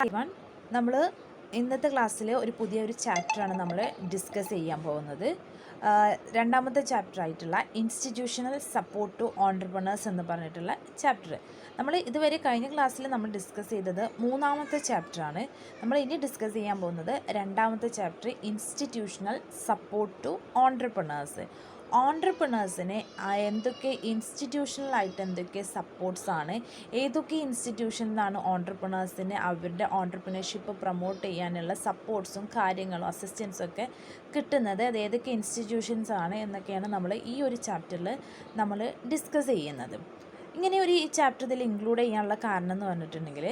Even നമ്മൾ ഇന്നത്തെ ക്ലാസ്സിൽ ഒരു പുതിയൊരു ചാപ്റ്ററാണ് നമ്മൾ ഡിസ്കസ് ചെയ്യാൻ പോകുന്നത്. രണ്ടാമത്തെ ചാപ്റ്റർ ആയിട്ടുള്ള ഇൻസ്റ്റിറ്റ്യൂഷണൽ സപ്പോർട്ട് ടു ഓൺട്രപ്രണേഴ്സ് എന്ന് പറഞ്ഞിട്ടുള്ള ചാപ്റ്റർ. നമ്മൾ ഇതുവരെ കഴിഞ്ഞ ക്ലാസ്സിൽ നമ്മൾ ഡിസ്കസ് ചെയ്തത് മൂന്നാമത്തെ ചാപ്റ്ററാണ്. നമ്മൾ ഇനി ഡിസ്കസ് ചെയ്യാൻ പോകുന്നത് രണ്ടാമത്തെ chapter, institutional support to entrepreneurs. ഓൺട്രപ്രണേഴ്സിന് എന്തൊക്കെ ഇൻസ്റ്റിറ്റ്യൂഷണലായിട്ട് എന്തൊക്കെ സപ്പോർട്ട്സ് ആണ്, ഏതൊക്കെ ഇൻസ്റ്റിറ്റ്യൂഷനിലാണ് ഓൺട്രപ്രണേഴ്സിന് അവരുടെ ഓൺട്രപ്രണർഷിപ്പ് പ്രൊമോട്ട് ചെയ്യാനുള്ള സപ്പോർട്ട്സും കാര്യങ്ങളും അസിസ്റ്റൻസും ഒക്കെ കിട്ടുന്നത്, അത് ഏതൊക്കെ ഇൻസ്റ്റിറ്റ്യൂഷൻസ് ആണ് എന്നൊക്കെയാണ് നമ്മൾ ഈ ഒരു ചാപ്റ്ററിൽ നമ്മൾ ഡിസ്കസ് ചെയ്യുന്നത്. ഇങ്ങനെ ഒരു ഈ ചാപ്റ്റർ ഇതിൽ ഇൻക്ലൂഡ് ചെയ്യാനുള്ള കാരണം എന്ന് പറഞ്ഞിട്ടുണ്ടെങ്കിൽ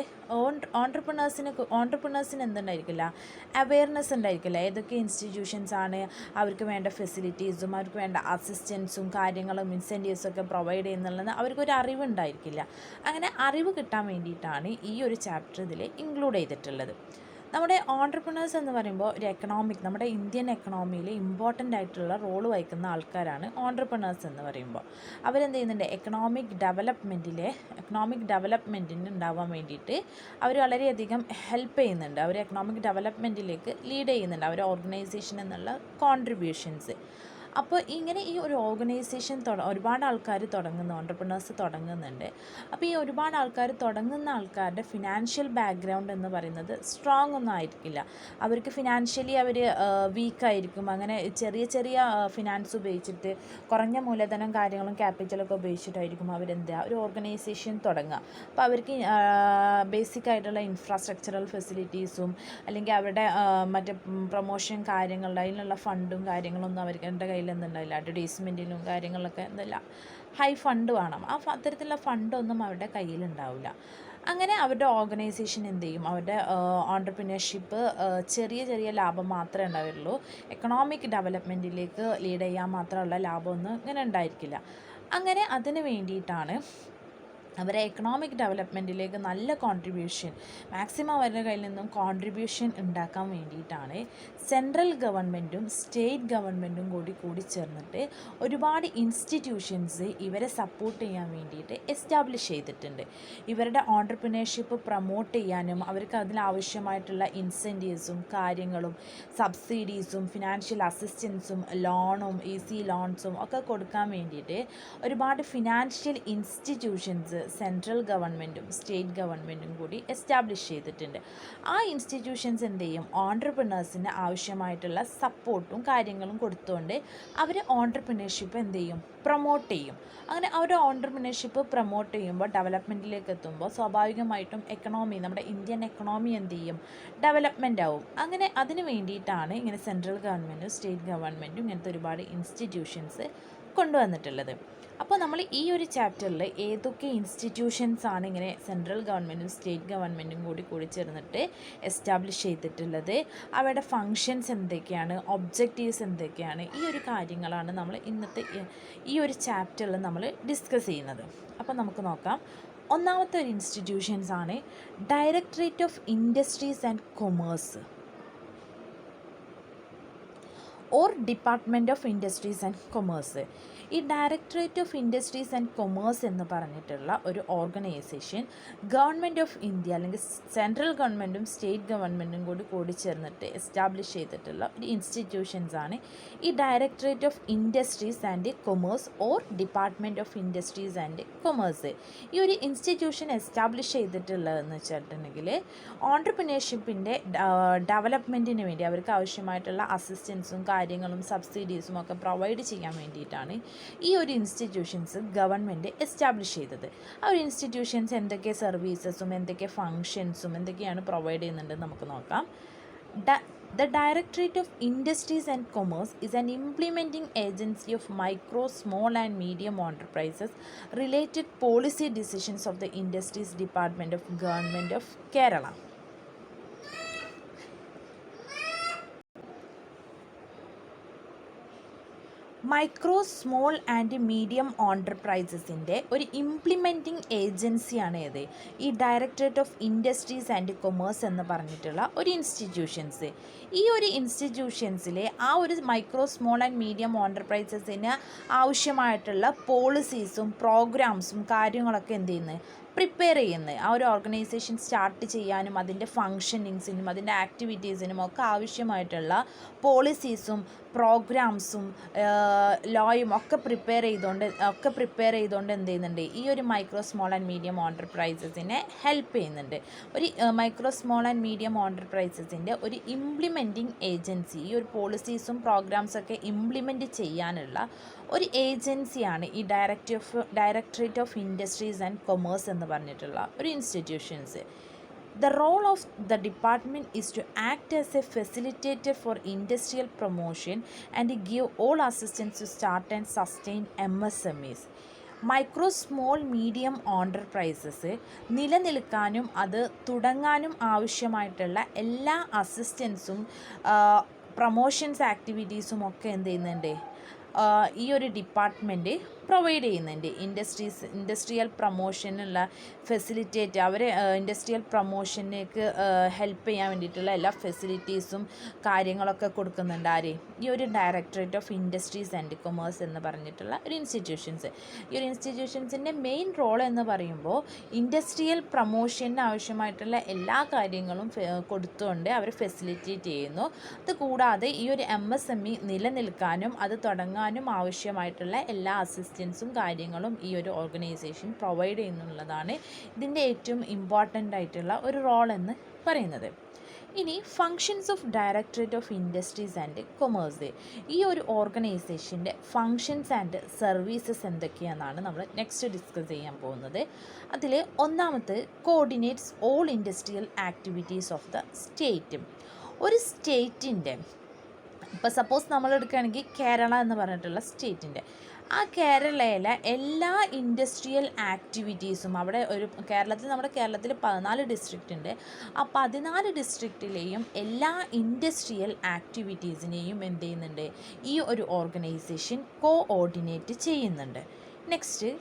ഓൺട്രപ്രണേഴ്സിന് എന്തുണ്ടായിരിക്കില്ല, അവെയർനെസ് ഉണ്ടായിരിക്കില്ല. ഏതൊക്കെ ഇൻസ്റ്റിറ്റ്യൂഷൻസ് ആണ് അവർക്ക് വേണ്ട ഫെസിലിറ്റീസും അവർക്ക് വേണ്ട അസിസ്റ്റൻസും കാര്യങ്ങളും ഇൻസെൻറ്റീവ്സും ഒക്കെ പ്രൊവൈഡ് ചെയ്യുന്നുള്ളത് അവർക്കൊരു അറിവുണ്ടായിരിക്കില്ല. അങ്ങനെ അറിവ് കിട്ടാൻ വേണ്ടിയിട്ടാണ് ഈ ഒരു ചാപ്റ്റർ ഇതിൽ ഇൻക്ലൂഡ് ചെയ്തിട്ടുള്ളത്. നമ്മുടെ ഓൺട്രപ്രണേഴ്സ് എന്ന് പറയുമ്പോൾ ഒരു നമ്മുടെ ഇന്ത്യൻ എക്കണോമിയിൽ ഇമ്പോർട്ടൻ്റ് ആയിട്ടുള്ള റോൾ വഹിക്കുന്ന ആൾക്കാരാണ് ഓൺട്രപ്രണേഴ്സ് എന്ന് പറയുമ്പോൾ. അവരെന്ത് ചെയ്യുന്നുണ്ട്, എക്കണോമിക് ഡെവലപ്മെൻറ്റിന് ഉണ്ടാവാൻ വേണ്ടിയിട്ട് അവർ വളരെയധികം ഹെൽപ്പ് ചെയ്യുന്നുണ്ട്. അവർ എക്കണോമിക് ഡെവലപ്മെൻറ്റിലേക്ക് ലീഡ് ചെയ്യുന്നുണ്ട്, അവർ ഓർഗനൈസേഷൻ എന്നുള്ള കോൺട്രിബ്യൂഷൻസ്. അപ്പോൾ ഇങ്ങനെ ഈ ഒരു ഓർഗനൈസേഷൻ ഒരുപാട് ആൾക്കാർ ഓൺട്രപ്രണേഴ്സ് തുടങ്ങുന്നുണ്ട്. അപ്പോൾ ഈ ഒരുപാട് ആൾക്കാർ തുടങ്ങുന്ന ആൾക്കാരുടെ ഫിനാൻഷ്യൽ ബാക്ക്ഗ്രൗണ്ട് എന്ന് പറയുന്നത് സ്ട്രോങ് ഒന്നും ആയിരിക്കില്ല. അവർക്ക് ഫിനാൻഷ്യലി അവർ വീക്കായിരിക്കും. അങ്ങനെ ചെറിയ ചെറിയ ഫിനാൻസ് ഉപയോഗിച്ചിട്ട് കുറഞ്ഞ മൂലധനം കാര്യങ്ങളും ക്യാപിറ്റലൊക്കെ ഉപയോഗിച്ചിട്ടായിരിക്കും ഒരു ഓർഗനൈസേഷൻ തുടങ്ങുക. അപ്പോൾ അവർക്ക് ബേസിക് ആയിട്ടുള്ള ഇൻഫ്രാസ്ട്രക്ചറൽ ഫെസിലിറ്റീസും അല്ലെങ്കിൽ അവരുടെ മറ്റേ പ്രൊമോഷൻ കാര്യങ്ങളുടെ അതിനുള്ള ഫണ്ടും കാര്യങ്ങളൊന്നും അവരുടെ കയ്യിൽ എന്തുണ്ടാവില്ല. അഡ്വർടൈസ്മെൻറ്റിനും കാര്യങ്ങളൊക്കെ എന്തല്ല ഹൈ ഫണ്ട് വേണം. അത്തരത്തിലുള്ള ഫണ്ടൊന്നും അവരുടെ കയ്യിലുണ്ടാവില്ല. അങ്ങനെ അവരുടെ ഓർഗനൈസേഷൻ എന്ത് ചെയ്യും, അവരുടെ ഓൺട്രപ്രണർഷിപ്പ് ചെറിയ ചെറിയ ലാഭം മാത്രമേ ഉണ്ടാവുള്ളൂ. എക്കണോമിക് ഡെവലപ്മെൻറ്റിലേക്ക് ലീഡ് ചെയ്യാൻ മാത്രമുള്ള ലാഭമൊന്നും ഇങ്ങനെ ഉണ്ടായിരിക്കില്ല. അങ്ങനെ അതിന് വേണ്ടിയിട്ടാണ് അവരെ എക്കണോമിക് ഡെവലപ്മെൻറ്റിലേക്ക് നല്ല കോൺട്രിബ്യൂഷൻ മാക്സിമം അവരുടെ കയ്യിൽ നിന്നും കോൺട്രിബ്യൂഷൻ ഉണ്ടാക്കാൻ വേണ്ടിയിട്ടാണ് സെൻട്രൽ ഗവൺമെൻറ്റും സ്റ്റേറ്റ് ഗവൺമെൻറ്റും കൂടി ചേർന്നിട്ട് ഒരുപാട് ഇൻസ്റ്റിറ്റ്യൂഷൻസ് ഇവരെ സപ്പോർട്ട് ചെയ്യാൻ വേണ്ടിയിട്ട് എസ്റ്റാബ്ലിഷ് ചെയ്തിട്ടുണ്ട്. ഇവരുടെ ഓൺട്രപ്രണർഷിപ്പ് പ്രൊമോട്ട് ചെയ്യാനും അവർക്ക് അതിനാവശ്യമായിട്ടുള്ള ഇൻസെൻറ്റീവ്സും കാര്യങ്ങളും സബ്സിഡീസും ഫിനാൻഷ്യൽ അസിസ്റ്റൻസും ലോണും ഈസി ലോൺസും ഒക്കെ കൊടുക്കാൻ വേണ്ടിയിട്ട് ഒരുപാട് ഫിനാൻഷ്യൽ ഇൻസ്റ്റിറ്റ്യൂഷൻസ് സെൻട്രൽ ഗവൺമെൻറ്റും സ്റ്റേറ്റ് ഗവൺമെൻറ്റും കൂടി എസ്റ്റാബ്ലിഷ് ചെയ്തിട്ടുണ്ട്. ആ ഇൻസ്റ്റിറ്റ്യൂഷൻസ് എന്ത് ചെയ്യും, ഓൺട്രപ്രണേഴ്സിന് ആവശ്യമായിട്ടുള്ള സപ്പോർട്ടും കാര്യങ്ങളും കൊടുത്തുകൊണ്ട് അവർ ഓൺട്രപ്രണർഷിപ്പ് എന്ത് ചെയ്യും, പ്രൊമോട്ട് ചെയ്യും. അങ്ങനെ അവരുടെ ഓൺട്രപ്രണർഷിപ്പ് പ്രൊമോട്ട് ചെയ്യുമ്പോൾ ഡെവലപ്മെൻറ്റിലേക്ക് എത്തുമ്പോൾ സ്വാഭാവികമായിട്ടും നമ്മുടെ ഇന്ത്യൻ എക്കണോമി എന്ത് ചെയ്യും, ഡെവലപ്മെൻ്റ് ആവും. അങ്ങനെ അതിന് വേണ്ടിയിട്ടാണ് ഇങ്ങനെ സെൻട്രൽ ഗവൺമെൻറ്റും സ്റ്റേറ്റ് ഗവൺമെൻറ്റും ഇങ്ങനത്തെ ഒരുപാട് ഇൻസ്റ്റിറ്റ്യൂഷൻസ് കൊണ്ടുവന്നിട്ടുള്ളത്. അപ്പോൾ നമ്മൾ ഈ ഒരു ചാപ്റ്ററിൽ ഏതൊക്കെ ഇൻസ്റ്റിറ്റ്യൂഷൻസ് ആണ് ഇങ്ങനെ സെൻട്രൽ ഗവൺമെൻറ്റും സ്റ്റേറ്റ് ഗവൺമെൻറ്റും കൂടി ചേർന്നിട്ട് എസ്റ്റാബ്ലിഷ് ചെയ്തിട്ടുള്ളത്, അവരുടെ ഫങ്ഷൻസ് എന്തൊക്കെയാണ്, ഒബ്ജക്റ്റീവ്സ് എന്തൊക്കെയാണ്, ഈ ഒരു കാര്യങ്ങളാണ് നമ്മൾ ഇന്നത്തെ ഈ ഒരു ചാപ്റ്ററിൽ നമ്മൾ ഡിസ്കസ് ചെയ്യുന്നത്. അപ്പോൾ നമുക്ക് നോക്കാം. ഒന്നാമത്തെ ഒരു ഇൻസ്റ്റിറ്റ്യൂഷൻസ് ആണ് directorate of industries and commerce or department of industries and commerce. ഈ directorate of industries and commerce എന്ന് പറഞ്ഞിട്ടുള്ള ഒരു ഓർഗനൈസേഷൻ ഗവൺമെൻറ് ഓഫ് ഇന്ത്യ അല്ലെങ്കിൽ സെൻട്രൽ ഗവൺമെൻറ്റും സ്റ്റേറ്റ് ഗവൺമെൻറ്റും കൂടി ചേർന്നിട്ട് എസ്റ്റാബ്ലിഷ് ചെയ്തിട്ടുള്ള ഒരു ഇൻസ്റ്റിറ്റ്യൂഷൻസ് ആണ് ഈ directorate of industries and commerce or department of industries and commerce. ഈ ഒരു ഇൻസ്റ്റിറ്റ്യൂഷൻ എസ്റ്റാബ്ലിഷ് ചെയ്തിട്ടുള്ളതെന്ന് വെച്ചിട്ടുണ്ടെങ്കിൽ ഓൺട്രപ്രണർഷിപ്പിൻ്റെ ഡെവലപ്മെൻറ്റിന് വേണ്ടി അവർക്ക് ആവശ്യമായിട്ടുള്ള അസിസ്റ്റൻസും കാര്യങ്ങളും സബ്സിഡീസും ഒക്കെ പ്രൊവൈഡ് ചെയ്യാൻ വേണ്ടിയിട്ടാണ് ഈ ഒരു ഇൻസ്റ്റിറ്റ്യൂഷൻസ് ഗവൺമെൻറ് എസ്റ്റാബ്ലിഷ് ചെയ്തത്. ആ ഒരു ഇൻസ്റ്റിറ്റ്യൂഷൻസ് എന്തൊക്കെ സർവീസസും എന്തൊക്കെ ഫങ്ഷൻസും എന്തൊക്കെയാണ് പ്രൊവൈഡ് ചെയ്യുന്നുണ്ടെന്ന് നമുക്ക് നോക്കാം. The Directorate of Industries and Commerce is an implementing agency of micro, small and medium enterprises related policy decisions of the Industries Department of Government of Kerala. Micro small and medium ഓൺടർപ്രൈസസിൻ്റെ ഒരു implementing ഏജൻസിയാണ് ഏത്, ഈ directorate of industries and commerce എന്ന് പറഞ്ഞിട്ടുള്ള ഒരു institutions. ഈ ഒരു ഇൻസ്റ്റിറ്റ്യൂഷൻസിലെ ആ ഒരു മൈക്രോ സ്മോൾ ആൻഡ് മീഡിയം ഓൺടർപ്രൈസസിന് ആവശ്യമായിട്ടുള്ള പോളിസീസും പ്രോഗ്രാംസും കാര്യങ്ങളൊക്കെ എന്ത് ചെയ്യുന്നത് പ്രിപ്പയർ ചെയ്യുന്നത്. ആ ഒരു ഓർഗനൈസേഷൻ സ്റ്റാർട്ട് ചെയ്യാനും അതിൻ്റെ ഫങ്ഷനിങ്സിനും അതിൻ്റെ ആക്ടിവിറ്റീസിനും ഒക്കെ ആവശ്യമായിട്ടുള്ള പോളിസീസും പ്രോഗ്രാംസും ലോയും ഒക്കെ പ്രിപ്പയർ ചെയ്തുകൊണ്ട് എന്ത് ചെയ്യുന്നുണ്ട്, ഈ ഒരു മൈക്രോ സ്മോൾ ആൻഡ് മീഡിയം ഓണ്ടർപ്രൈസസിനെ ഹെൽപ്പ് ചെയ്യുന്നുണ്ട്. ഒരു മൈക്രോ സ്മോൾ ആൻഡ് മീഡിയം ഓണ്ടർപ്രൈസസിൻ്റെ ഒരു ഇംപ്ലിമെൻറ്റിംഗ് ഏജൻസി, ഈ ഒരു പോളിസീസും പ്രോഗ്രാംസൊക്കെ ഇംപ്ലിമെൻറ്റ് ചെയ്യാനുള്ള ഒരു ഏജൻസിയാണ് ഈ directorate of industries and commerce എന്ന് പറഞ്ഞിട്ടുള്ള ഒരു institutions. The role of the department is to act as a facilitator for industrial promotion and give all assistance to start and sustain MSMEs. Micro small medium enterprises നിലനിൽക്കാനും അത് തുടങ്ങാനും ആവശ്യമായിട്ടുള്ള എല്ലാ അസിസ്റ്റൻസും promotions ആക്ടിവിറ്റീസും ഒക്കെ എന്ത് ചെയ്യുന്നുണ്ട്, ഈ ഒരു ഡിപ്പാർട്ട്മെൻറ്റ് പ്രൊവൈഡ് ചെയ്യുന്നുണ്ട്. ഇൻഡസ്ട്രിയൽ പ്രൊമോഷനുള്ള ഫെസിലിറ്റേറ്റ്, അവർ ഇൻഡസ്ട്രിയൽ പ്രൊമോഷനേക്ക് ഹെൽപ്പ് ചെയ്യാൻ വേണ്ടിയിട്ടുള്ള എല്ലാ ഫെസിലിറ്റീസും കാര്യങ്ങളൊക്കെ കൊടുക്കുന്നുണ്ട്. ആര്? ഈ ഒരു directorate of industries and commerce എന്ന് പറഞ്ഞിട്ടുള്ള ഒരു ഇൻസ്റ്റിറ്റ്യൂഷൻസ്. ഈ ഒരു ഇൻസ്റ്റിറ്റ്യൂഷൻസിൻ്റെ മെയിൻ റോൾ എന്ന് പറയുമ്പോൾ ഇൻഡസ്ട്രിയൽ പ്രൊമോഷന് ആവശ്യമായിട്ടുള്ള എല്ലാ കാര്യങ്ങളും കൊടുത്തുകൊണ്ട് അവർ ഫെസിലിറ്റേറ്റ് ചെയ്യുന്നു. അതുകൂടാതെ ഈ ഒരു MSME നിലനിൽക്കാനും അത് തുടങ്ങാനും ആവശ്യമായിട്ടുള്ള എല്ലാ അസിസ്റ്റൻസും കാര്യങ്ങളും ഈ ഒരു ഓർഗനൈസേഷൻ പ്രൊവൈഡ് ചെയ്യുന്നുള്ളതാണ് ഇതിൻ്റെ ഏറ്റവും ഇമ്പോർട്ടൻ്റ് ആയിട്ടുള്ള ഒരു റോൾ എന്ന് പറയുന്നത്. ഇനി functions of directorate of industries and commerce, ഈ ഒരു ഓർഗനൈസേഷൻ്റെ ഫങ്ഷൻസ് ആൻഡ് സർവീസസ് എന്തൊക്കെയാണെന്നാണ് നമ്മൾ നെക്സ്റ്റ് ഡിസ്കസ് ചെയ്യാൻ പോകുന്നത്. അതിൽ ഒന്നാമത്തെ coordinates all industrial activities of the state. ഒരു സ്റ്റേറ്റിൻ്റെ, ഇപ്പോൾ സപ്പോസ് നമ്മൾ എടുക്കുകയാണെങ്കിൽ കേരള എന്ന് പറഞ്ഞിട്ടുള്ള സ്റ്റേറ്റിൻ്റെ, ആ കേരളയിലെ എല്ലാ ഇൻഡസ്ട്രിയൽ ആക്ടിവിറ്റീസും, അവിടെ നമ്മുടെ കേരളത്തിൽ 14 ഡിസ്ട്രിക്റ്റ് ഉണ്ട്. ആ 14 ഡിസ്ട്രിക്റ്റിലെയും എല്ലാ ഇൻഡസ്ട്രിയൽ ആക്ടിവിറ്റീസിനെയും എന്ത് ചെയ്യുന്നുണ്ട്, ഈ ഒരു ഓർഗനൈസേഷൻ കോഓർഡിനേറ്റ് ചെയ്യുന്നുണ്ട്. Next,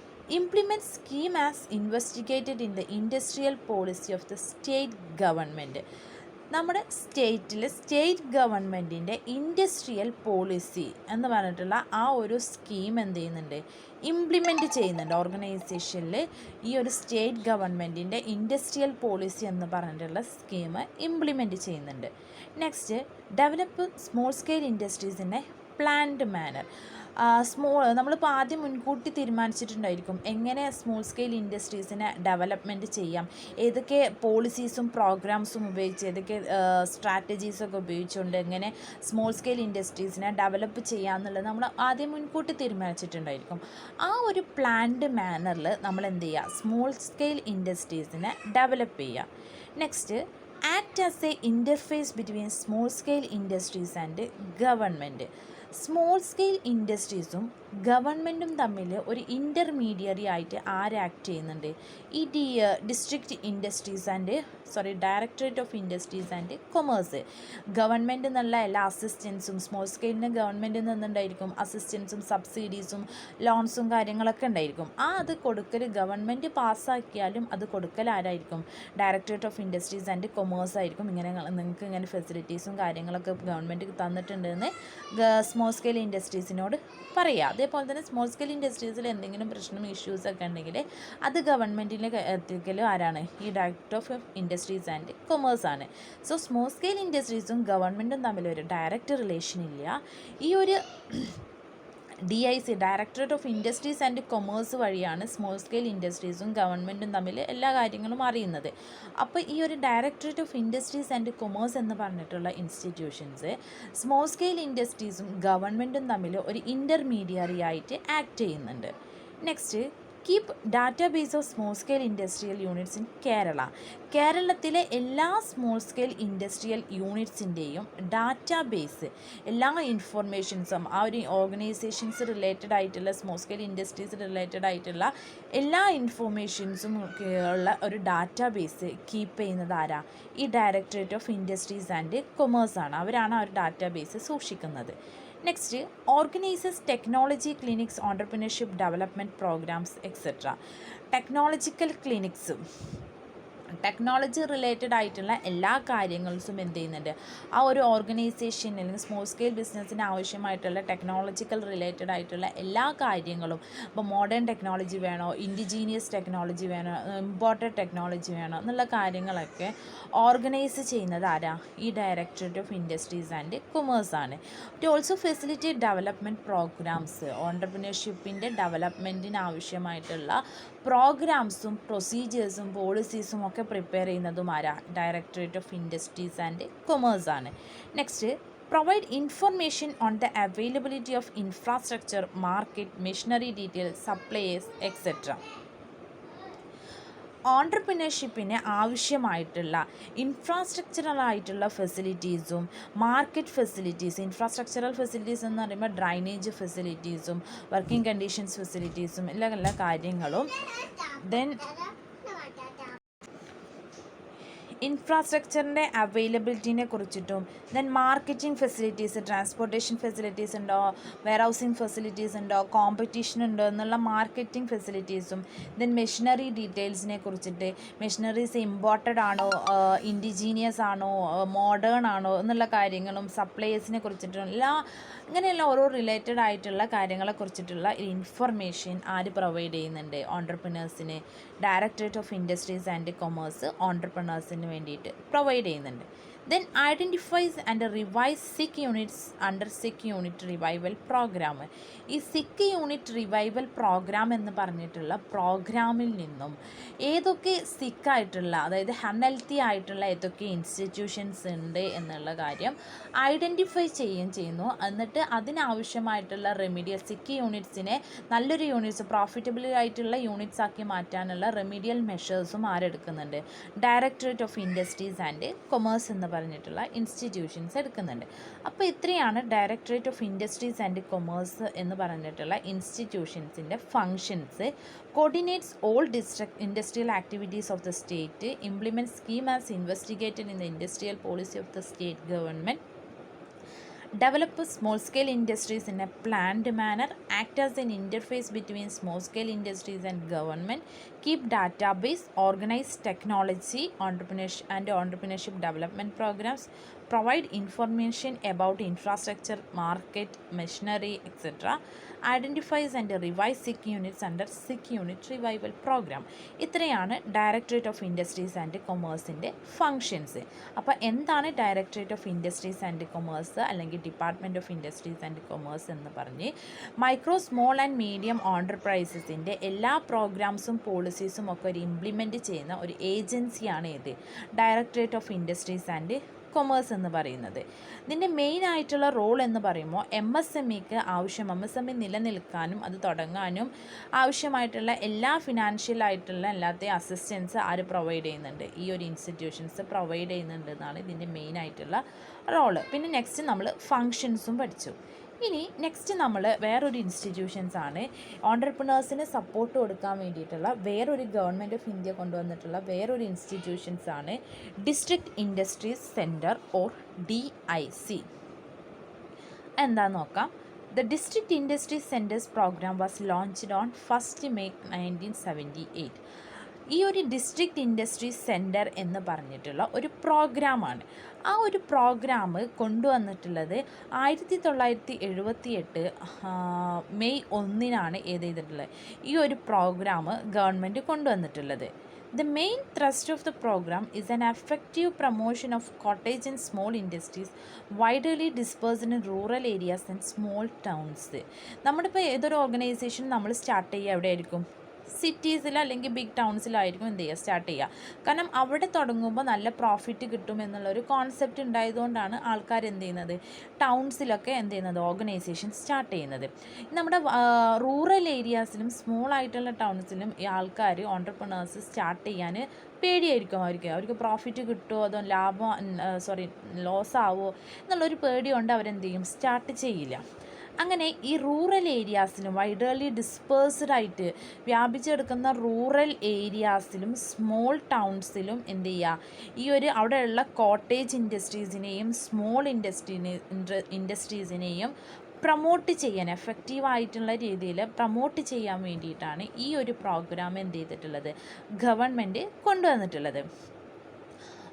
implement scheme as investigated in the industrial policy of the state government. നമ്മുടെ സ്റ്റേറ്റ് ഗവൺമെൻറ്റിൻ്റെ ഇൻഡസ്ട്രിയൽ പോളിസി എന്ന് പറഞ്ഞിട്ടുള്ള ആ ഒരു സ്കീം എന്ത് ചെയ്യുന്നുണ്ട്, ഇംപ്ലിമെൻറ്റ് ചെയ്യുന്നുണ്ട്. ഓർഗനൈസേഷനിൽ ഈ ഒരു സ്റ്റേറ്റ് ഗവൺമെൻറ്റിൻ്റെ ഇൻഡസ്ട്രിയൽ പോളിസി എന്ന് പറഞ്ഞിട്ടുള്ള സ്കീം ഇംപ്ലിമെൻറ്റ് ചെയ്യുന്നുണ്ട്. Next, develop small scale industries in a planned manner. നമ്മളിപ്പോൾ ആദ്യം മുൻകൂട്ടി തീരുമാനിച്ചിട്ടുണ്ടായിരിക്കും എങ്ങനെ സ്മോൾ സ്കെയിൽ ഇൻഡസ്ട്രീസിനെ ഡെവലപ്മെൻറ്റ് ചെയ്യാം, ഏതൊക്കെ പോളിസീസും പ്രോഗ്രാംസും ഉപയോഗിച്ച്, ഏതൊക്കെ സ്ട്രാറ്റജീസൊക്കെ ഉപയോഗിച്ചുകൊണ്ട് എങ്ങനെ സ്മോൾ സ്കെയിൽ ഇൻഡസ്ട്രീസിനെ ഡെവലപ്പ് ചെയ്യാമെന്നുള്ളത് നമ്മൾ ആദ്യം മുൻകൂട്ടി തീരുമാനിച്ചിട്ടുണ്ടായിരിക്കും. ആ ഒരു പ്ലാൻഡ് മാനറിൽ നമ്മൾ എന്ത് ചെയ്യുക, സ്മോൾ സ്കെയിൽ ഇൻഡസ്ട്രീസിനെ ഡെവലപ്പ് ചെയ്യുക. Next, act as a interface between small scale industries and government. Small scale ഇൻഡസ്ട്രീസും ഗവൺമെൻറ്റും തമ്മിൽ ഒരു ഇൻ്റർമീഡിയറി ആയിട്ട് ആക്ട് ചെയ്യുന്നുണ്ട്, ഈ directorate of industries and commerce. Government എന്നുള്ള എല്ലാ അസിസ്റ്റൻസും, സ്മോൾ സ്കെയിലിന് ഗവൺമെൻറ്റിൽ നിന്നുണ്ടായിരിക്കും അസിസ്റ്റൻസും സബ്സിഡീസും ലോൺസും കാര്യങ്ങളൊക്കെ ഉണ്ടായിരിക്കും. അത് കൊടുക്കൽ ഗവൺമെൻറ് പാസ്സാക്കിയാലും അത് കൊടുക്കൽ ആരായിരിക്കും, directorate of industries and commerce ആയിരിക്കും. നിങ്ങൾക്ക് ഇങ്ങനെ ഫെസിലിറ്റീസും കാര്യങ്ങളൊക്കെ ഗവൺമെൻറ് തന്നിട്ടുണ്ടെന്ന് സ്മോൾ സ്കെയിൽ ഇൻഡസ്ട്രീസിനോട് പറയുക. അതേപോലെ തന്നെ സ്മോൾ സ്കെയിൽ ഇൻഡസ്ട്രീസിൽ എന്തെങ്കിലും പ്രശ്നം ഇഷ്യൂസൊക്കെ ഉണ്ടെങ്കിൽ അത് ഗവൺമെൻറ്റിൻ്റെ എത്തിക്കലും ആരാണ്, ഈ director of industries and commerce ആണ്. സോ സ്മോൾ സ്കെയിൽ ഇൻഡസ്ട്രീസും ഗവൺമെൻറ്റും തമ്മിലൊരു ഡയറക്റ്റ് റിലേഷൻ ഇല്ല. ഈ ഒരു DIC, directorate of industries and commerce വഴിയാണ് സ്മോൾ സ്കെയിൽ ഇൻഡസ്ട്രീസും ഗവൺമെൻറ്റും തമ്മിൽ എല്ലാ കാര്യങ്ങളും അറിയുന്നത്. അപ്പോൾ ഈ ഒരു directorate of industries and commerce എന്ന് പറഞ്ഞിട്ടുള്ള ഇൻസ്റ്റിറ്റ്യൂഷൻസ് സ്മോൾ സ്കെയിൽ ഇൻഡസ്ട്രീസും ഗവൺമെൻറ്റും തമ്മിൽ ഒരു ഇൻ്റർമീഡിയറി ആയിട്ട് ആക്ട് ചെയ്യുന്നുണ്ട്. Next, keep database of small scale industrial units in Kerala. കേരളത്തിലെ എല്ലാ സ്മോൾ സ്കെയിൽ ഇൻഡസ്ട്രിയൽ യൂണിറ്റ്സിൻ്റെയും ഡാറ്റാബേസ്, എല്ലാ ഇൻഫർമേഷൻസും, ആ ഒരു ഓർഗനൈസേഷൻസ് റിലേറ്റഡ് ആയിട്ടുള്ള സ്മോൾ സ്കെയിൽ ഇൻഡസ്ട്രീസ് റിലേറ്റഡ് ആയിട്ടുള്ള എല്ലാ ഇൻഫർമേഷൻസും ഉള്ള ഒരു ഡാറ്റാബേസ് കീപ്പ് ചെയ്യുന്നത് ആരാ, ഈ directorate of industries and commerce ആണ്. അവരാണ് ആ ഒരു ഡാറ്റാബേസ് സൂക്ഷിക്കുന്നത്. Next, organises technology clinics, entrepreneurship development programmes etcetera. Technological ക്ലിനിക്സും ടെക്നോളജി റിലേറ്റഡ് ആയിട്ടുള്ള എല്ലാ കാര്യങ്ങൾസും എന്ത് ചെയ്യുന്നുണ്ട്, ആ ഒരു ഓർഗനൈസേഷൻ അല്ലെങ്കിൽ സ്മോൾ സ്കെയിൽ ബിസിനസ്സിന് ആവശ്യമായിട്ടുള്ള ടെക്നോളജിക്കൽ റിലേറ്റഡ് ആയിട്ടുള്ള എല്ലാ കാര്യങ്ങളും, ഇപ്പോൾ മോഡേൺ ടെക്നോളജി വേണോ, ഇൻഡിജീനിയസ് ടെക്നോളജി വേണോ, ഇമ്പോർട്ടഡ് ടെക്നോളജി വേണോ എന്നുള്ള കാര്യങ്ങളൊക്കെ ഓർഗനൈസ് ചെയ്യുന്നത് ആരാ? ഈ directorate of industries and commerce ആണ്. It also facilitate development programmes, ഓൺടർപ്രണർഷിപ്പിൻ്റെ ഡെവലപ്മെൻറ്റിന് ആവശ്യമായിട്ടുള്ള പ്രോഗ്രാംസും പ്രൊസീജിയേഴ്സും പോളിസീസും ഒക്കെ പ്രിപ്പയർ ചെയ്യുന്നതും ആരാ? Directorate of industries and commerce ആണ്. Next, provide information on the availability of infrastructure, market, machinery details, suppliers etcetera. ഓൺടർപ്രണർഷിപ്പിന് ആവശ്യമായിട്ടുള്ള ഇൻഫ്രാസ്ട്രക്ചറലായിട്ടുള്ള ഫെസിലിറ്റീസും മാർക്കറ്റ് ഫെസിലിറ്റീസ്, ഇൻഫ്രാസ്ട്രക്ചറൽ ഫെസിലിറ്റീസ് എന്ന് പറയുമ്പോൾ ഡ്രൈനേജ് ഫെസിലിറ്റീസും വർക്കിംഗ് കണ്ടീഷൻസ് ഫെസിലിറ്റീസും എല്ലാ കാര്യങ്ങളും, ദെൻ ഇൻഫ്രാസ്ട്രക്ചറിൻ്റെ അവൈലബിലിറ്റിനെ കുറിച്ചിട്ടും, then marketing facilities, transportation facilities ഉണ്ടോ, വെയർ ഹൗസിംഗ് ഫെസിലിറ്റീസ് ഉണ്ടോ, കോമ്പറ്റീഷൻ ഉണ്ടോ എന്നുള്ള മാർക്കറ്റിംഗ് ഫെസിലിറ്റീസും, ദെൻ മെഷീനറി ഡീറ്റെയിൽസിനെ കുറിച്ചിട്ട്, മെഷീനറീസ് ഇമ്പോർട്ടഡ് ആണോ, ഇൻഡിജീനിയസ് ആണോ, മോഡേൺ ആണോ എന്നുള്ള കാര്യങ്ങളും, സപ്ലയേഴ്സിനെ കുറിച്ചിട്ടും ഇങ്ങനെയുള്ള ഓരോ റിലേറ്റഡ് ആയിട്ടുള്ള കാര്യങ്ങളെ കുറിച്ചിട്ടുള്ള ഇൻഫർമേഷൻ ആര് പ്രൊവൈഡ് ചെയ്യുന്നുണ്ട്? ഓൺടർപ്രണേഴ്സിന് directorate of industries and commerce ഓൺടർപ്രണേഴ്സിന് വേണ്ടിയിട്ട് പ്രൊവൈഡ് ചെയ്യുന്നുണ്ട്. Then identifies and revise sick units under sick unit revival programme. ഈ സിക്ക് യൂണിറ്റ് റിവൈവൽ പ്രോഗ്രാം എന്ന് പറഞ്ഞിട്ടുള്ള പ്രോഗ്രാമിൽ നിന്നും ഏതൊക്കെ സിക്കായിട്ടുള്ള, അതായത് അൺഹെൽത്തി ആയിട്ടുള്ള ഏതൊക്കെ ഇൻസ്റ്റിറ്റ്യൂഷൻസ് ഉണ്ട് എന്നുള്ള കാര്യം ഐഡൻറ്റിഫൈ ചെയ്യുന്നു. എന്നിട്ട് അതിനാവശ്യമായിട്ടുള്ള റെമീഡിയൽ സിക്ക് യൂണിറ്റ്സിനെ നല്ലൊരു യൂണിറ്റ്സ്, പ്രോഫിറ്റബിൾ ആയിട്ടുള്ള യൂണിറ്റ്സ് ആക്കി മാറ്റാനുള്ള റെമീഡിയൽ മെഷേഴ്സും ആരെടുക്കുന്നുണ്ട്? Directorate of industries and commerce എന്ന് പറഞ്ഞിട്ടുള്ള ഇൻസ്റ്റിറ്റ്യൂഷൻസ് എടുക്കുന്നുണ്ട്. അപ്പോൾ ഇത്രയാണ് directorate of industries and commerce എന്ന് പറഞ്ഞിട്ടുള്ള ഇൻസ്റ്റിറ്റ്യൂഷൻസിൻ്റെ functions. Coordinates all industrial activities of the state, implement scheme as investigated in the industrial policy of the state government, develop small-scale industries in a planned manner, act as an interface between small-scale industries and government, keep database, organize technology, entrepreneurship development programs, provide information about infrastructure, market, machinery, etc., identifies and revise SIC units under SIC unit revival program. ഇത്രയാണ് directorate of industries and കൊമേഴ്സിൻ്റെ functions. അപ്പോൾ എന്താണ് directorate of industries and commerce അല്ലെങ്കിൽ department of industries and commerce എന്ന് പറഞ്ഞ് micro, small and medium ഓൺടർപ്രൈസസിൻ്റെ എല്ലാ പ്രോഗ്രാംസും പോളിസീസും ഒക്കെ ഒരു ഇംപ്ലിമെൻറ്റ് ചെയ്യുന്ന ഒരു ഏജൻസിയാണ് ഇത് directorate of industries and commerce എന്ന് പറയുന്നത്. ഇതിൻ്റെ മെയിൻ ആയിട്ടുള്ള റോൾ എന്ന് പറയുമ്പോൾ MSMEക്ക് നിലനിൽക്കാനും അത് തുടങ്ങാനും ആവശ്യമായിട്ടുള്ള എല്ലാ ഫിനാൻഷ്യൽ ആയിട്ടുള്ള എല്ലാത്തെയും അസിസ്റ്റൻസ് ആര് പ്രൊവൈഡ് ചെയ്യുന്നുണ്ട്? ഈ ഒരു ഇൻസ്റ്റിറ്റ്യൂഷൻസ് പ്രൊവൈഡ് ചെയ്യുന്നുണ്ട് എന്നാണ് ഇതിൻ്റെ മെയിൻ ആയിട്ടുള്ള റോള്. പിന്നെ നെക്സ്റ്റ് നമ്മൾ ഫങ്ഷൻസും പഠിച്ചു. ഇനി നെക്സ്റ്റ് നമ്മൾ വേറൊരു ഇൻസ്റ്റിറ്റ്യൂഷൻസ് ആണ്, ഓൺടർപ്രണേഴ്സിന് സപ്പോർട്ട് കൊടുക്കാൻ വേണ്ടിയിട്ടുള്ള വേറൊരു ഗവൺമെൻറ് ഓഫ് ഇന്ത്യ കൊണ്ടുവന്നിട്ടുള്ള വേറൊരു ഇൻസ്റ്റിറ്റ്യൂഷൻസ് ആണ് district industries centre or DIC. എന്താന്ന് നോക്കാം. The District Industry Centers program was launched on 1st May 1978. ഈ ഒരു ഡിസ്ട്രിക്ട് ഇൻഡസ്ട്രി സെൻറ്റർ എന്ന് പറഞ്ഞിട്ടുള്ള ഒരു പ്രോഗ്രാമാണ്. ആ ഒരു പ്രോഗ്രാം കൊണ്ടുവന്നിട്ടുള്ളത് 1978 മെയ് 1 ഏത് ചെയ്തിട്ടുള്ളത് ഈ ഒരു പ്രോഗ്രാം ഗവൺമെൻറ് കൊണ്ടുവന്നിട്ടുള്ളത്. The main thrust of the program is an effective promotion of cottage and small industries widely dispersed in rural areas and small towns. നമ്മളിപ്പോൾ ഏതൊരു ഓർഗനൈസേഷൻ നമ്മൾ സ്റ്റാർട്ട് ചെയ്യുക എവിടെയായിരിക്കും? സിറ്റീസിൽ അല്ലെങ്കിൽ ബിഗ് ടൗൺസിലായിരിക്കും എന്ത് ചെയ്യുക, സ്റ്റാർട്ട് ചെയ്യുക. കാരണം അവിടെ തുടങ്ങുമ്പോൾ നല്ല പ്രോഫിറ്റ് കിട്ടും എന്നുള്ളൊരു കോൺസെപ്റ്റ് ഉണ്ടായതുകൊണ്ടാണ് ആൾക്കാർ എന്ത് ചെയ്യുന്നത്, ടൗൺസിലൊക്കെ എന്ത് ചെയ്യുന്നത്, ഓർഗനൈസേഷൻ സ്റ്റാർട്ട് ചെയ്യുന്നത്. നമ്മുടെ റൂറൽ ഏരിയാസിലും സ്മോൾ ആയിട്ടുള്ള ടൗൺസിലും ഈ ആൾക്കാർ ഓൺടർപ്രണേഴ്സ് സ്റ്റാർട്ട് ചെയ്യാൻ പേടിയായിരിക്കും. അവർക്ക് പ്രോഫിറ്റ് കിട്ടുമോ അതോ ലോസ് ആവുമോ എന്നുള്ളൊരു പേടി കൊണ്ട് അവരെന്ത് ചെയ്യും, സ്റ്റാർട്ട് ചെയ്യില്ല. അങ്ങനെ ഈ റൂറൽ ഏരിയാസിലും വൈഡർലി ഡിസ്പേഴ്സ്ഡ് ആയിട്ട് വ്യാപിച്ചെടുക്കുന്ന റൂറൽ ഏരിയാസിലും സ്മോൾ ടൗൺസിലും എന്ത് ചെയ്യുക, ഈ ഒരു അവിടെയുള്ള കോട്ടേജ് ഇൻഡസ്ട്രീസിനെയും സ്മോൾ ഇൻഡസ്ട്രീസിനെയും പ്രൊമോട്ട് ചെയ്യാൻ, എഫക്റ്റീവായിട്ടുള്ള രീതിയിൽ പ്രൊമോട്ട് ചെയ്യാൻ വേണ്ടിയിട്ടാണ് ഈ ഒരു പ്രോഗ്രാം എന്ത് ചെയ്തിട്ടുള്ളത്, ഗവൺമെൻറ് കൊണ്ടുവന്നിട്ടുള്ളത്.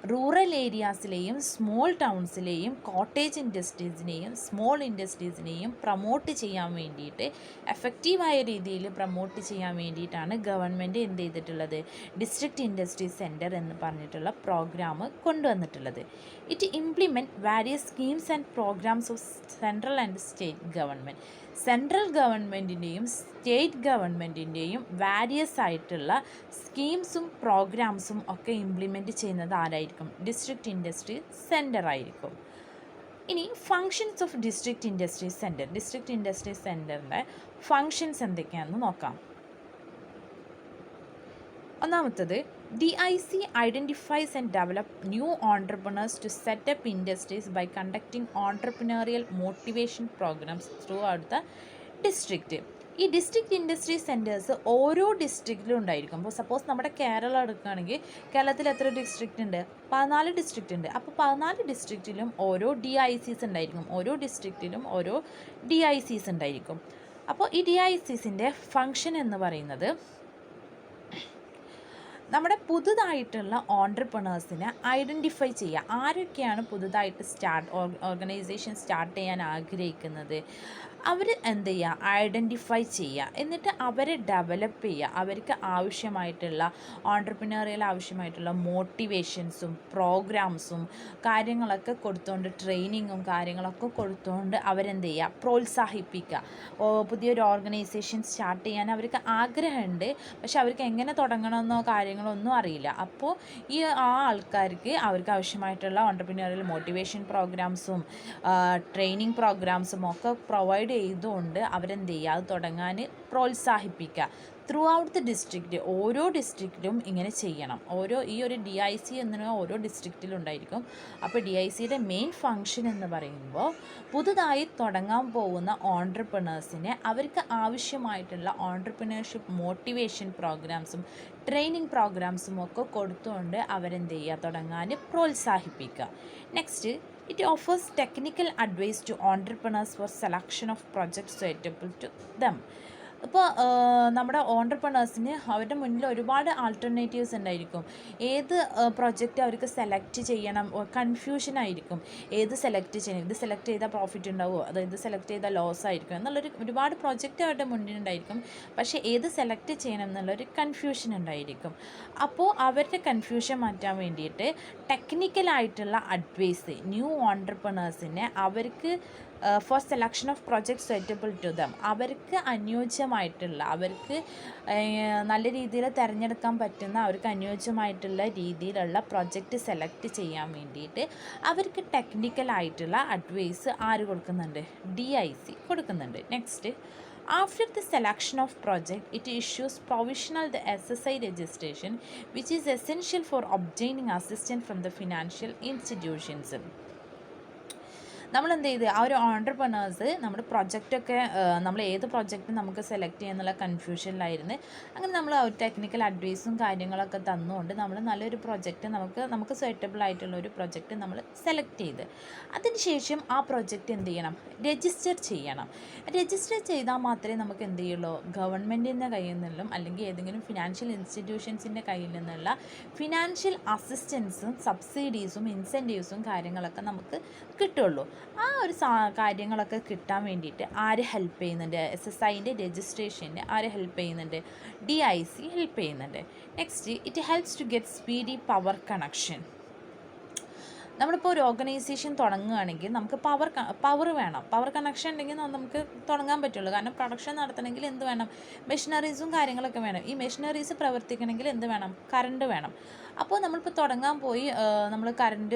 റൂറൽ ഏരിയാസിലെയും സ്മോൾ ടൗൺസിലെയും കോട്ടേജ് ഇൻഡസ്ട്രീസിനെയും സ്മോൾ ഇൻഡസ്ട്രീസിനെയും പ്രൊമോട്ട് ചെയ്യാൻ വേണ്ടിയിട്ട്, എഫക്റ്റീവായ രീതിയിൽ പ്രൊമോട്ട് ചെയ്യാൻ വേണ്ടിയിട്ടാണ് ഗവൺമെൻറ് എന്ത് ചെയ്തിട്ടുള്ളത്, ഡിസ്ട്രിക്ട് ഇൻഡസ്ട്രി സെൻറ്റർ എന്ന് പറഞ്ഞിട്ടുള്ള പ്രോഗ്രാം കൊണ്ടുവന്നിട്ടുള്ളത്. It implement various schemes and programmes of central and state government. Central ഗവൺമെൻറ്റിൻ്റെയും സ്റ്റേറ്റ് ഗവൺമെൻറ്റിൻ്റെയും വാരിയസ് ആയിട്ടുള്ള സ്കീംസും പ്രോഗ്രാംസും ഒക്കെ ഇംപ്ലിമെൻറ്റ് ചെയ്യുന്നത് ആരായിരിക്കും, ഡിസ്ട്രിക്ട് ഇൻഡസ്ട്രി സെൻറ്റർ ആയിരിക്കും. ഇനി functions of district industry centre. District industry സെൻറ്ററിൻ്റെ ഫങ്ഷൻസ് എന്തൊക്കെയാണെന്ന് നോക്കാം. ഒന്നാമത്തത്, DIC identifies and develops new entrepreneurs to set up industries by conducting entrepreneurial motivation programs throughout the district. ഈ ഡിസ്ട്രിക്ട് ഇൻഡസ്ട്രി സെൻറ്റേഴ്സ് ഓരോ ഡിസ്ട്രിക്റ്റിലും ഉണ്ടായിരിക്കും. അപ്പോൾ സപ്പോസ് നമ്മുടെ കേരളം എടുക്കുകയാണെങ്കിൽ കേരളത്തിൽ എത്ര ഡിസ്ട്രിക്റ്റ് ഉണ്ട്, 14 ഡിസ്ട്രിക്റ്റ് ഉണ്ട്. അപ്പോൾ 14 ഡിസ്ട്രിക്റ്റിലും ഓരോ DICs ഉണ്ടായിരിക്കും, ഓരോ ഡിസ്ട്രിക്റ്റിലും ഓരോ DICs ഉണ്ടായിരിക്കും. അപ്പോൾ ഈ DICസിൻ്റെ ഫങ്ഷൻ എന്ന് പറയുന്നത്, നമ്മുടെ പുതുതായിട്ടുള്ള ഓൺട്രപ്രണേഴ്സിനെ ഐഡൻറ്റിഫൈ ചെയ്യുക. ആരൊക്കെയാണ് പുതുതായിട്ട് ഓർഗനൈസേഷൻ സ്റ്റാർട്ട് ചെയ്യാൻ ആഗ്രഹിക്കുന്നത്, അവർ എന്ത് ചെയ്യുക, ഐഡൻറ്റിഫൈ ചെയ്യുക. എന്നിട്ട് അവരെ ഡെവലപ്പ് ചെയ്യുക. അവർക്ക് ആവശ്യമായിട്ടുള്ള ഓൺട്രപ്രണറിയൽ ആവശ്യമായിട്ടുള്ള മോട്ടിവേഷൻസും പ്രോഗ്രാംസും കാര്യങ്ങളൊക്കെ കൊടുത്തുകൊണ്ട്, ട്രെയിനിങ്ങും കാര്യങ്ങളൊക്കെ കൊടുത്തുകൊണ്ട് അവരെന്ത് ചെയ്യുക, പ്രോത്സാഹിപ്പിക്കുക. പുതിയൊരു ഓർഗനൈസേഷൻ സ്റ്റാർട്ട് ചെയ്യാൻ അവർക്ക് ആഗ്രഹമുണ്ട്, പക്ഷെ അവർക്ക് എങ്ങനെ തുടങ്ങണമെന്നോ കാര്യങ്ങളൊന്നും അറിയില്ല. അപ്പോൾ ഈ ആൾക്കാർക്ക് അവർക്ക് ആവശ്യമായിട്ടുള്ള ഓൺട്രപ്രണറിയൽ മോട്ടിവേഷൻ പ്രോഗ്രാംസും ട്രെയിനിങ് പ്രോഗ്രാംസും ഒക്കെ പ്രൊവൈഡ് ചെയ്തുകൊണ്ട് അവരെന്ത് ചെയ്യുക, അത് തുടങ്ങാൻ പ്രോത്സാഹിപ്പിക്കുക. ത്രൂ ഔട്ട് ദി ഡിസ്ട്രിക്റ്റ്, ഓരോ ഡിസ്ട്രിക്റ്റിലും ഇങ്ങനെ ചെയ്യണം. ഈ ഒരു DIC എന്ന ഓരോ ഡിസ്ട്രിക്റ്റിലും ഉണ്ടായിരിക്കും. അപ്പോൾ DICയുടെ മെയിൻ ഫങ്ഷൻ എന്ന് പറയുമ്പോൾ, പുതുതായി തുടങ്ങാൻ പോകുന്ന ഓൺട്രപ്രണേഴ്സിനെ അവർക്ക് ആവശ്യമായിട്ടുള്ള ഓൺട്രപ്രണർഷിപ്പ് മോട്ടിവേഷൻ പ്രോഗ്രാംസും ട്രെയിനിങ് പ്രോഗ്രാംസും ഒക്കെ കൊടുത്തുകൊണ്ട് അവരെന്ത് ചെയ്യുക, തുടങ്ങാൻ പ്രോത്സാഹിപ്പിക്കുക. Next, it offers technical advice to entrepreneurs for selection of projects suitable to them. ഇപ്പോൾ നമ്മുടെ ഓൺട്രപ്രണേഴ്സിന് അവരുടെ മുന്നിൽ ഒരുപാട് ആൾട്ടർനേറ്റീവ്സ് ഉണ്ടായിരിക്കും. ഏത് പ്രൊജക്റ്റ് അവർക്ക് സെലക്ട് ചെയ്യണം, കൺഫ്യൂഷനായിരിക്കും. ഏത് സെലക്ട് ചെയ്യണം, ഇത് സെലക്ട് ചെയ്താൽ പ്രോഫിറ്റ് ഉണ്ടാവുമോ, അതോ ഇത് സെലക്ട് ചെയ്താൽ ലോസ് ആയിരിക്കും എന്നുള്ളൊരു ഒരുപാട് പ്രൊജക്റ്റ് അവരുടെ മുന്നിലുണ്ടായിരിക്കും. പക്ഷേ ഏത് സെലക്ട് ചെയ്യണം എന്നുള്ളൊരു കൺഫ്യൂഷൻ ഉണ്ടായിരിക്കും. അപ്പോൾ അവരുടെ കൺഫ്യൂഷൻ മാറ്റാൻ വേണ്ടിയിട്ട് ടെക്നിക്കലായിട്ടുള്ള അഡ്വൈസ് ന്യൂ ഓൺട്രപ്രണേഴ്സിനെ അവർക്ക് for selection of project suitable to them, അവർക്ക് അനുയോജ്യമായിട്ടുള്ള, അവർക്ക് നല്ല രീതിയിൽ തിരഞ്ഞെടുക്കാൻ പറ്റുന്ന, അവർക്ക് അനുയോജ്യമായിട്ടുള്ള രീതിയിലുള്ള പ്രൊജക്റ്റ് സെലക്ട് ചെയ്യാൻ വേണ്ടിയിട്ട് അവർക്ക് ടെക്നിക്കലായിട്ടുള്ള അഡ്വൈസ് ആര് കൊടുക്കുന്നുണ്ട്, DIC കൊടുക്കുന്നുണ്ട്. Next, after the selection of project, it issues provisional the SSI registration, which is essential for obtaining assistance from the financial institutions. നമ്മൾ എന്ത് ചെയ്ത് ആ ഒരു ഓൺട്രപ്രണേഴ്സ് നമ്മുടെ പ്രൊജക്റ്റൊക്കെ നമ്മൾ ഏത് പ്രൊജക്റ്റ് നമുക്ക് സെലക്ട് ചെയ്യാന്നുള്ള കൺഫ്യൂഷനിലായിരുന്നു. അങ്ങനെ നമ്മൾ ഒരു ടെക്നിക്കൽ അഡ്വൈസും കാര്യങ്ങളൊക്കെ തന്നുകൊണ്ട് നമ്മൾ നല്ലൊരു പ്രൊജക്റ്റ് നമുക്ക് സൂറ്റബിൾ ആയിട്ടുള്ള ഒരു പ്രൊജക്റ്റ് നമ്മൾ സെലക്ട് ചെയ്ത് അതിനുശേഷം ആ പ്രൊജക്റ്റ് എന്ത് ചെയ്യണം, രജിസ്റ്റർ ചെയ്യണം. രജിസ്റ്റർ ചെയ്താൽ മാത്രമേ നമുക്ക് എന്ത് ചെയ്യുള്ളൂ, ഗവൺമെൻറ്റിൻ്റെ കയ്യിൽ നിന്നും അല്ലെങ്കിൽ ഏതെങ്കിലും ഫിനാൻഷ്യൽ ഇൻസ്റ്റിറ്റ്യൂഷൻസിൻ്റെ കയ്യിൽ നിന്നുള്ള ഫിനാൻഷ്യൽ അസിസ്റ്റൻസും സബ്സിഡീസും ഇൻസെൻറ്റീവ്സും കാര്യങ്ങളൊക്കെ നമുക്ക് കിട്ടുള്ളൂ. ആ ഒരു കാര്യങ്ങളൊക്കെ കിട്ടാൻ വേണ്ടിയിട്ട് ആര് ഹെൽപ്പ് ചെയ്യുന്നുണ്ട്, SSIൻ്റെ രജിസ്ട്രേഷന് ആര് ഹെൽപ്പ് ചെയ്യുന്നുണ്ട്, DIC ഹെൽപ്പ് ചെയ്യുന്നുണ്ട്. Next, it helps to get speedy power connection. നമ്മളിപ്പോൾ ഒരു ഓർഗനൈസേഷൻ തുടങ്ങുകയാണെങ്കിൽ നമുക്ക് പവർ വേണം. പവർ കണക്ഷൻ ഉണ്ടെങ്കിൽ നമുക്ക് തുടങ്ങാൻ പറ്റുള്ളൂ. കാരണം പ്രൊഡക്ഷൻ നടത്തണമെങ്കിൽ എന്ത് വേണം, മെഷീനറീസും കാര്യങ്ങളൊക്കെ വേണം. ഈ മെഷീനറീസ് പ്രവർത്തിക്കണമെങ്കിൽ എന്ത് വേണം, കറണ്ട് വേണം. അപ്പോൾ നമ്മളിപ്പോൾ തുടങ്ങാൻ പോയി നമ്മൾ കറണ്ട്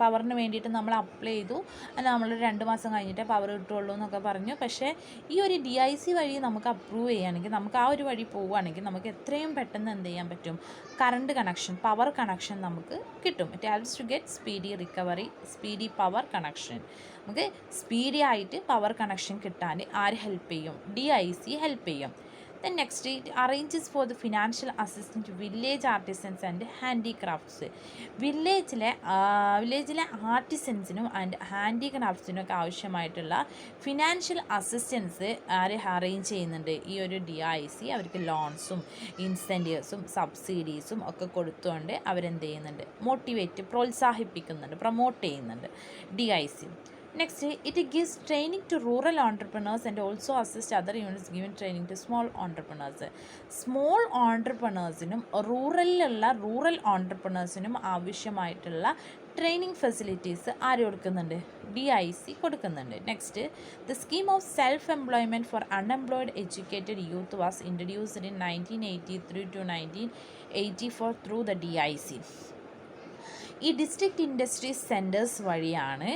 പവറിന് വേണ്ടിയിട്ട് നമ്മൾ അപ്ലൈ ചെയ്തു, അല്ല നമ്മൾ 2 മാസം കഴിഞ്ഞിട്ടേ പവർ കിട്ടുള്ളൂ എന്നൊക്കെ പറഞ്ഞു. പക്ഷേ ഈ ഒരു DIC വഴി നമുക്ക് അപ്രൂവ് ചെയ്യുകയാണെങ്കിൽ, നമുക്ക് ആ ഒരു വഴി പോവുകയാണെങ്കിൽ നമുക്ക് എത്രയും പെട്ടെന്ന് എന്ത് ചെയ്യാൻ പറ്റും, കറണ്ട് കണക്ഷൻ, പവർ കണക്ഷൻ നമുക്ക് കിട്ടും. It helps to get speedy recovery, speedy power connection. നമുക്ക് സ്പീഡി ആയിട്ട് പവർ കണക്ഷൻ കിട്ടാൻ ആര് ഹെൽപ്പ് ചെയ്യും, DIC ഹെൽപ്പ് ചെയ്യും. Then next it arranges for the financial assistant village artisans and handicrafts. വില്ലേജിലെ ആർട്ടിസൻസിനും ആൻഡ് ഹാൻഡിക്രാഫ്റ്റ്സിനും ഒക്കെ ആവശ്യമായിട്ടുള്ള ഫിനാൻഷ്യൽ അസിസ്റ്റൻസ് ആര് അറേഞ്ച് ചെയ്യുന്നുണ്ട്? ഈ ഒരു DIC അവർക്ക് ലോൺസും ഇൻസെൻറ്റീവ്സും സബ്സിഡീസും ഒക്കെ കൊടുത്തുകൊണ്ട് അവരെന്ത് ചെയ്യുന്നുണ്ട്? പ്രോത്സാഹിപ്പിക്കുന്നുണ്ട്, പ്രൊമോട്ട് ചെയ്യുന്നുണ്ട് DIC. Next it gives training to rural entrepreneurs and also assist other units given training to small entrepreneurs. Small ഓൺടർപ്രണേഴ്സിനും റൂറൽ ഓൺടർപ്രണേഴ്സിനും ആവശ്യമായിട്ടുള്ള ട്രെയിനിങ് ഫെസിലിറ്റീസ് ആര് കൊടുക്കുന്നുണ്ട്? DIC കൊടുക്കുന്നുണ്ട്. Next the scheme of self employment for unemployed educated youth was introduced in 1983 to 1984 through the DIC. ഈ district industries centres വഴിയാണ്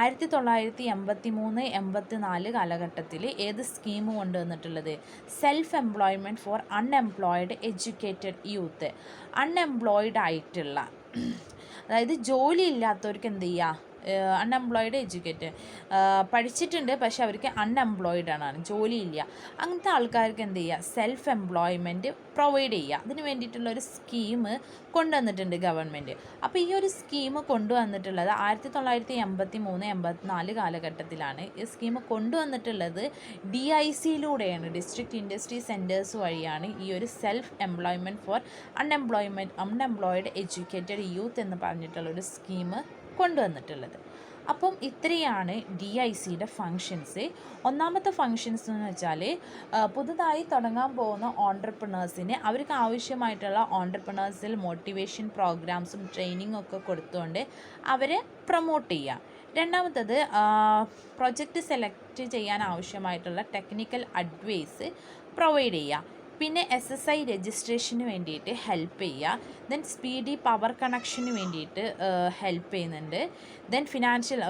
1983-84 കാലഘട്ടത്തിൽ ഏത് സ്കീം കൊണ്ടുവന്നിട്ടുള്ളത്? Self employment for unemployed educated youth. Unemployed ആയിട്ടുള്ള, അതായത് ജോലി ഇല്ലാത്തവർക്ക് എന്ത് ചെയ്യുക? അൺഎംപ്ലോയ്ഡ് എഡ്യൂക്കേറ്റഡ്, പഠിച്ചിട്ടുണ്ട് പക്ഷെ അവർക്ക് അൺഎംപ്ലോയ്ഡ് ആണ്, ജോലിയില്ല. അങ്ങനത്തെ ആൾക്കാർക്ക് എന്ത് ചെയ്യുക? സെൽഫ് എംപ്ലോയ്മെൻറ്റ് പ്രൊവൈഡ് ചെയ്യുക. അതിന് വേണ്ടിയിട്ടുള്ള ഒരു സ്കീം കൊണ്ടുവന്നിട്ടുണ്ട് ഗവൺമെൻറ്. അപ്പോൾ ഈ ഒരു സ്കീം കൊണ്ടുവന്നിട്ടുള്ളത് 1983-84 കാലഘട്ടത്തിലാണ്. ഈ സ്കീം കൊണ്ടുവന്നിട്ടുള്ളത് DICയിലൂടെയാണ്, ഡിസ്ട്രിക്റ്റ് ഇൻഡസ്ട്രി സെൻറ്റേഴ്സ് വഴിയാണ് ഈ ഒരു self employment for unemployed educated youth എന്ന് പറഞ്ഞിട്ടുള്ള ഒരു സ്കീം കൊണ്ടുവന്നിട്ടുള്ളത്. അപ്പം ഇത്രയാണ് DICയുടെ ഫങ്ഷൻസ്. ഒന്നാമത്തെ ഫങ്ഷൻസ് എന്ന് വെച്ചാൽ പുതുതായി തുടങ്ങാൻ പോകുന്ന ഓൺടർപ്രണേഴ്സിന് അവർക്ക് ആവശ്യമായിട്ടുള്ള ഓൺടർപ്രണേഴ്സിൽ മോട്ടിവേഷൻ പ്രോഗ്രാംസും ട്രെയിനിങ്ങും ഒക്കെ കൊടുത്തുകൊണ്ട് അവരെ പ്രൊമോട്ട് ചെയ്യുക. രണ്ടാമത്തത് പ്രൊജക്റ്റ് സെലക്ട് ചെയ്യാൻ ആവശ്യമായിട്ടുള്ള ടെക്നിക്കൽ അഡ്വൈസ് പ്രൊവൈഡ് ചെയ്യുക. പിന്നെ SSI രജിസ്ട്രേഷന് വേണ്ടിയിട്ട് ഹെൽപ്പ് ചെയ്യുക. ദെൻ സ്പീഡി പവർ കണക്ഷന് വേണ്ടിയിട്ട് ഹെൽപ്പ് ചെയ്യുന്നുണ്ട്. ദെൻ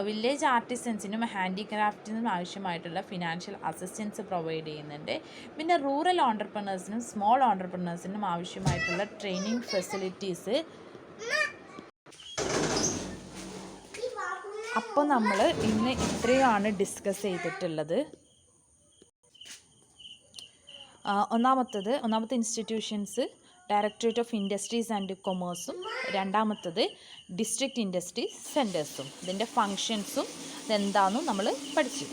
വില്ലേജ് ആർട്ടിസൻസിനും ഹാൻഡിക്രാഫ്റ്റിനും ആവശ്യമായിട്ടുള്ള ഫിനാൻഷ്യൽ അസിസ്റ്റൻസ് പ്രൊവൈഡ് ചെയ്യുന്നുണ്ട്. പിന്നെ റൂറൽ ഓൺടർപ്രണേഴ്സിനും സ്മോൾ ഓൺടർപ്രണേഴ്സിനും ആവശ്യമായിട്ടുള്ള ട്രെയിനിങ് ഫെസിലിറ്റീസ്. അപ്പോൾ നമ്മൾ ഇന്ന് ഇത്രയാണ് ഡിസ്കസ് ചെയ്തിട്ടുള്ളത്. ഒന്നാമത്തെ institutions directorate of industries and കൊമേഴ്സും, രണ്ടാമത്തത് ഡിസ്ട്രിക്റ്റ് ഇൻഡസ്ട്രി സെൻറ്റേഴ്സും, ഇതിൻ്റെ ഫങ്ഷൻസും ഇതെന്താണെന്നും നമ്മൾ പഠിച്ചു.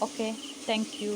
Okay, thank U.